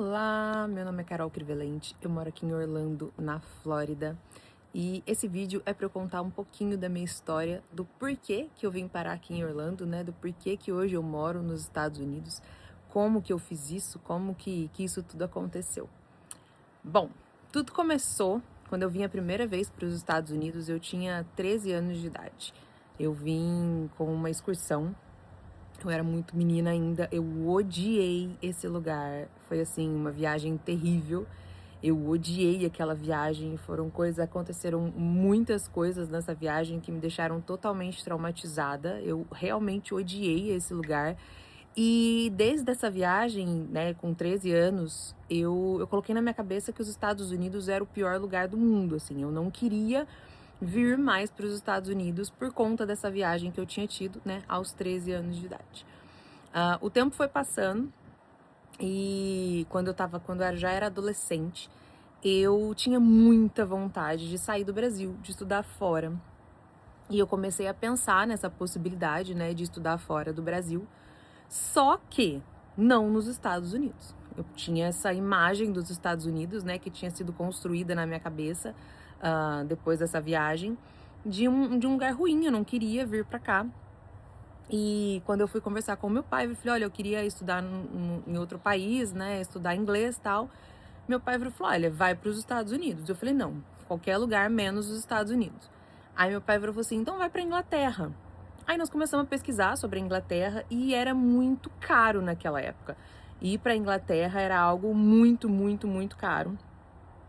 Olá, meu nome é Carol Crivelente, eu moro aqui em Orlando, na Flórida, e esse vídeo é para eu contar um pouquinho da minha história, do porquê que eu vim parar aqui em Orlando, né, do porquê que hoje eu moro nos Estados Unidos, como que eu fiz isso, como que isso tudo aconteceu. Bom, tudo começou quando eu vim a primeira vez para os Estados Unidos, eu tinha 13 anos de idade. Eu vim com uma excursão. Eu era muito menina ainda, eu odiei esse lugar. Foi assim, uma viagem terrível. Eu odiei aquela viagem, aconteceram muitas coisas nessa viagem que me deixaram totalmente traumatizada. Eu realmente odiei esse lugar. E desde essa viagem, né, com 13 anos, eu coloquei na minha cabeça que os Estados Unidos era o pior lugar do mundo, assim. Eu não queria vir mais para os Estados Unidos por conta dessa viagem que eu tinha tido, né, aos 13 anos de idade. O tempo foi passando e quando eu já era adolescente, eu tinha muita vontade de sair do Brasil, de estudar fora. E eu comecei a pensar nessa possibilidade, né, de estudar fora do Brasil, só que não nos Estados Unidos. Eu tinha essa imagem dos Estados Unidos, né, que tinha sido construída na minha cabeça, depois dessa viagem, de um lugar ruim. Eu não queria vir para cá. E quando eu fui conversar com meu pai, eu falei, olha, eu queria estudar em outro país, né, estudar inglês e tal. Meu pai falou, olha, vai para os Estados Unidos. Eu falei, não, qualquer lugar menos os Estados Unidos. Aí meu pai falou assim, então vai para Inglaterra. Aí nós começamos a pesquisar sobre a Inglaterra e era muito caro naquela época. Ir para a Inglaterra era algo muito, muito, muito caro.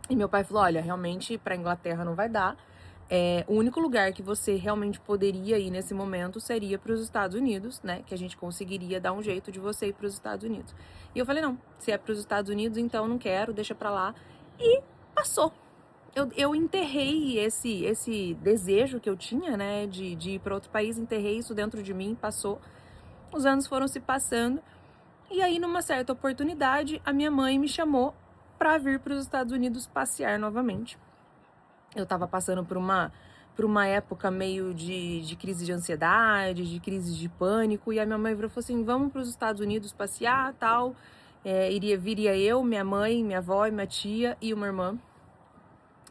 E meu pai falou, olha, realmente para a Inglaterra não vai dar. O único lugar que você realmente poderia ir nesse momento seria para os Estados Unidos, né? Que a gente conseguiria dar um jeito de você ir para os Estados Unidos. E eu falei, não, se é para os Estados Unidos, então não quero, deixa para lá. E passou. Eu enterrei esse desejo que eu tinha, né, de ir para outro país, enterrei isso dentro de mim, passou. Os anos foram se passando. E aí, numa certa oportunidade, a minha mãe me chamou para vir para os Estados Unidos passear novamente. Eu estava passando por uma época meio de crise de ansiedade, de crise de pânico, e a minha mãe falou assim, vamos para os Estados Unidos passear, tal. Viria eu, minha mãe, minha avó, minha tia e uma irmã.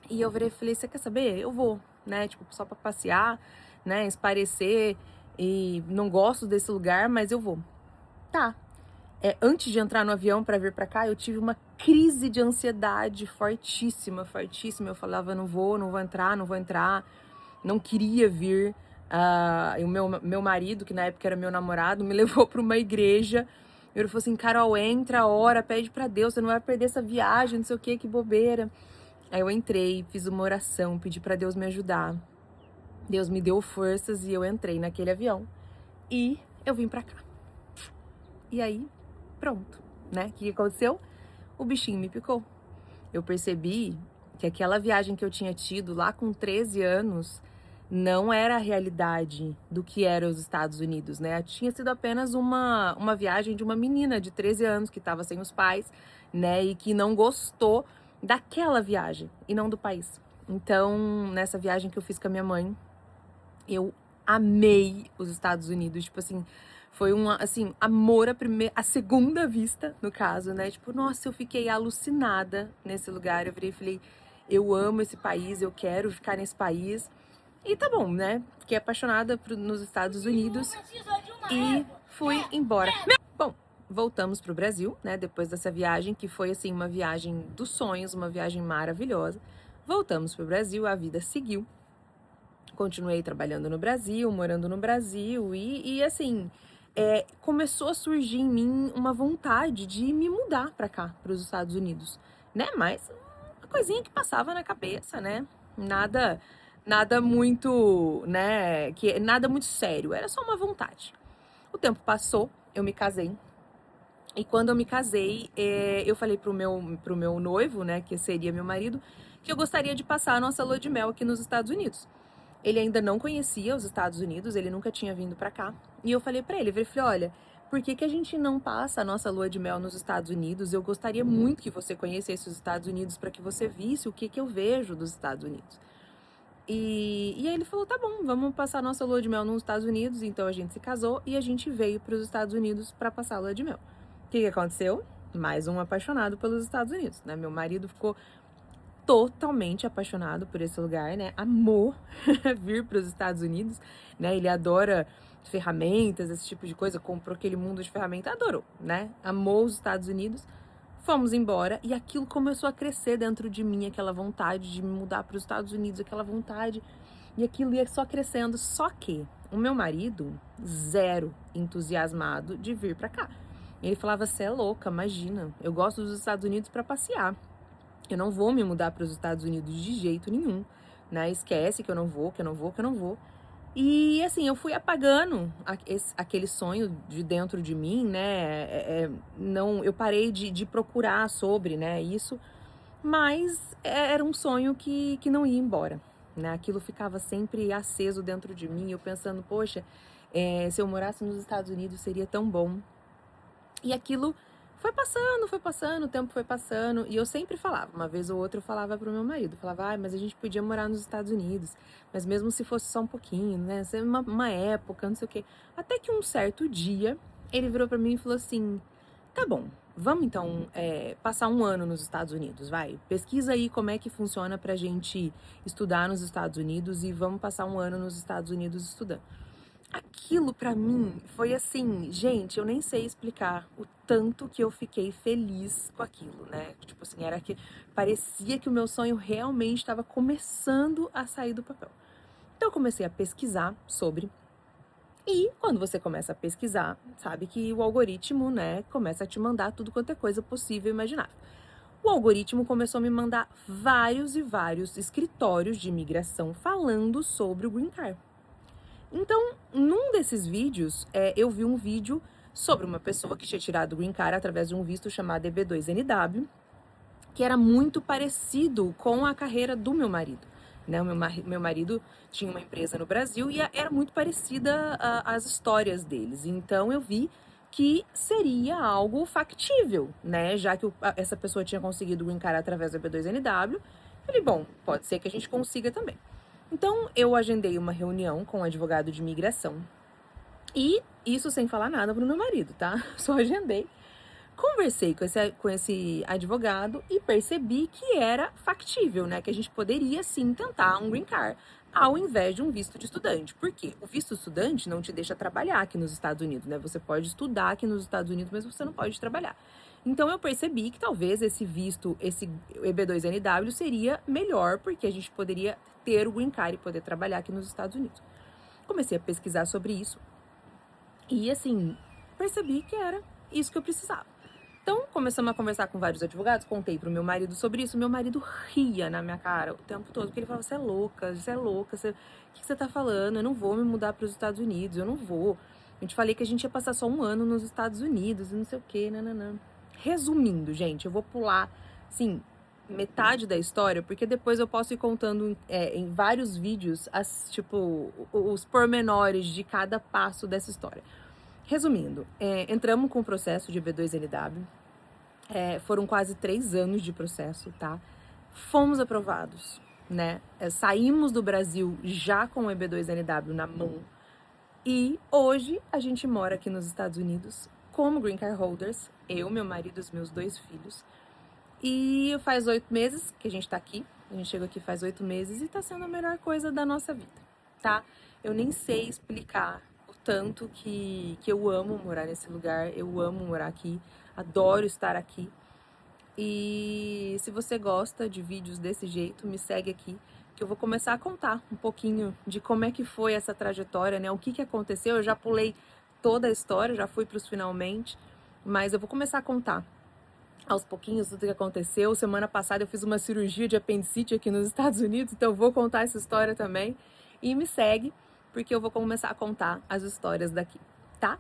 E eu virei e falei, você quer saber? Eu vou, né, tipo, só para passear, né, espairecer, e não gosto desse lugar, mas eu vou. Tá. Antes de entrar no avião para vir para cá, eu tive uma crise de ansiedade fortíssima, fortíssima. Eu falava, não vou entrar, não vou entrar. Não queria vir. E o meu marido, que na época era meu namorado, me levou para uma igreja. Ele falou assim, Carol, entra, ora, pede para Deus, você não vai perder essa viagem, não sei o que bobeira. Aí eu entrei, fiz uma oração, pedi para Deus me ajudar. Deus me deu forças e eu entrei naquele avião. E eu vim para cá. E aí, pronto, né? O que aconteceu? O bichinho me picou. Eu percebi que aquela viagem que eu tinha tido lá com 13 anos não era a realidade do que eram os Estados Unidos, né? Tinha sido apenas uma viagem de uma menina de 13 anos que estava sem os pais, né? E que não gostou daquela viagem e não do país. Então, nessa viagem que eu fiz com a minha mãe, eu amei os Estados Unidos, tipo assim, foi assim, amor à segunda vista, no caso, né? Tipo, nossa, eu fiquei alucinada nesse lugar. Eu virei e falei, eu amo esse país, eu quero ficar nesse país. E tá bom, né? Fiquei apaixonada nos Estados Unidos e fui embora. Bom, voltamos pro Brasil, né? Depois dessa viagem, que foi, assim, uma viagem dos sonhos, uma viagem maravilhosa. Voltamos pro Brasil, a vida seguiu. Continuei trabalhando no Brasil, morando no Brasil e assim, começou a surgir em mim uma vontade de me mudar para cá, para os Estados Unidos, né? Mas uma coisinha que passava na cabeça, né? Nada muito, né? Nada muito sério, era só uma vontade. O tempo passou, eu me casei. E quando eu me casei, eu falei pro meu noivo, né, que seria meu marido, que eu gostaria de passar a nossa lua de mel aqui nos Estados Unidos. Ele ainda não conhecia os Estados Unidos, ele nunca tinha vindo pra cá. E eu falei pra ele, olha, por que a gente não passa a nossa lua de mel nos Estados Unidos? Eu gostaria muito que você conhecesse os Estados Unidos para que você visse o que eu vejo dos Estados Unidos. E aí ele falou, tá bom, vamos passar a nossa lua de mel nos Estados Unidos. Então a gente se casou e a gente veio para os Estados Unidos para passar a lua de mel. O que aconteceu? mais um apaixonado pelos Estados Unidos, né? Meu marido ficou totalmente apaixonado por esse lugar, né? Amou vir para os Estados Unidos, né? Ele adora ferramentas, esse tipo de coisa, comprou aquele mundo de ferramentas, adorou, né? Amou os Estados Unidos. Fomos embora e aquilo começou a crescer dentro de mim, aquela vontade de me mudar para os Estados Unidos, aquela vontade, e aquilo ia só crescendo. Só que o meu marido, zero entusiasmado de vir para cá. Ele falava: "Você é louca, imagina, eu gosto dos Estados Unidos para passear. Eu não vou me mudar para os Estados Unidos de jeito nenhum, né? Esquece que eu não vou, que eu não vou, que eu não vou." E assim, eu fui apagando aquele sonho de dentro de mim, né? Não, eu parei de procurar sobre, né, isso, mas era um sonho que não ia embora, né? Aquilo ficava sempre aceso dentro de mim, eu pensando: poxa, se eu morasse nos Estados Unidos seria tão bom. E aquilo foi passando, o tempo foi passando, e eu sempre falava, uma vez ou outra eu falava pro meu marido, falava: mas a gente podia morar nos Estados Unidos, mas mesmo se fosse só um pouquinho, né, ser uma época, não sei o quê. Até que um certo dia, ele virou pra mim e falou assim: tá bom, vamos então passar um ano nos Estados Unidos, vai, pesquisa aí como é que funciona pra gente estudar nos Estados Unidos e vamos passar um ano nos Estados Unidos estudando. Aquilo pra mim foi assim, gente, eu nem sei explicar o tanto que eu fiquei feliz com aquilo, né? Tipo assim, era que parecia que o meu sonho realmente estava começando a sair do papel. Então eu comecei a pesquisar sobre, e quando você começa a pesquisar, sabe que o algoritmo, né, começa a te mandar tudo quanto é coisa possível e imaginável. O algoritmo começou a me mandar vários e vários escritórios de imigração falando sobre o Green Card. Então, num desses vídeos, eu vi um vídeo sobre uma pessoa que tinha tirado o Green Card através de um visto chamado EB2NW, que era muito parecido com a carreira do meu marido, né? O meu marido tinha uma empresa no Brasil e era muito parecida as histórias deles. Então, eu vi que seria algo factível, né? Já que essa pessoa tinha conseguido o Green Card através do EB2NW, falei: bom, pode ser que a gente consiga também. Então, eu agendei uma reunião com um advogado de imigração. E isso sem falar nada pro meu marido, tá? Só agendei. Conversei com esse advogado e percebi que era factível, né? Que a gente poderia sim tentar um green card ao invés de um visto de estudante. Por quê? O visto de estudante não te deixa trabalhar aqui nos Estados Unidos, né? Você pode estudar aqui nos Estados Unidos, mas você não pode trabalhar. Então eu percebi que talvez esse visto, esse EB2NW seria melhor, porque a gente poderia ter o green card e poder trabalhar aqui nos Estados Unidos. Comecei a pesquisar sobre isso e assim, percebi que era isso que eu precisava. Então, começamos a conversar com vários advogados, contei pro meu marido sobre isso, meu marido ria na minha cara o tempo todo, porque ele falava: você é louca, o que você tá falando? Eu não vou me mudar para os Estados Unidos, eu não vou. Eu te falei que a gente ia passar só um ano nos Estados Unidos e não sei o que, nananã. Resumindo, gente, eu vou pular, assim, metade da história, porque depois eu posso ir contando em vários vídeos, os pormenores de cada passo dessa história. Resumindo, entramos com o processo de EB2NW, foram quase 3 anos de processo, tá? Fomos aprovados, né? Saímos do Brasil já com o EB2NW na mão e hoje a gente mora aqui nos Estados Unidos como Green Card Holders, eu, meu marido e os meus 2 filhos. E faz 8 meses que a gente tá aqui, a gente chegou aqui faz 8 meses e tá sendo a melhor coisa da nossa vida, tá? Eu nem sei explicar o tanto que eu amo morar nesse lugar, eu amo morar aqui, adoro estar aqui. E se você gosta de vídeos desse jeito, me segue aqui, que eu vou começar a contar um pouquinho de como é que foi essa trajetória, né? O que aconteceu, eu já pulei toda a história, já fui pros finalmente, mas eu vou começar a contar aos pouquinhos tudo que aconteceu. Semana passada eu fiz uma cirurgia de apendicite aqui nos Estados Unidos, então eu vou contar essa história também. E me segue, porque eu vou começar a contar as histórias daqui, tá?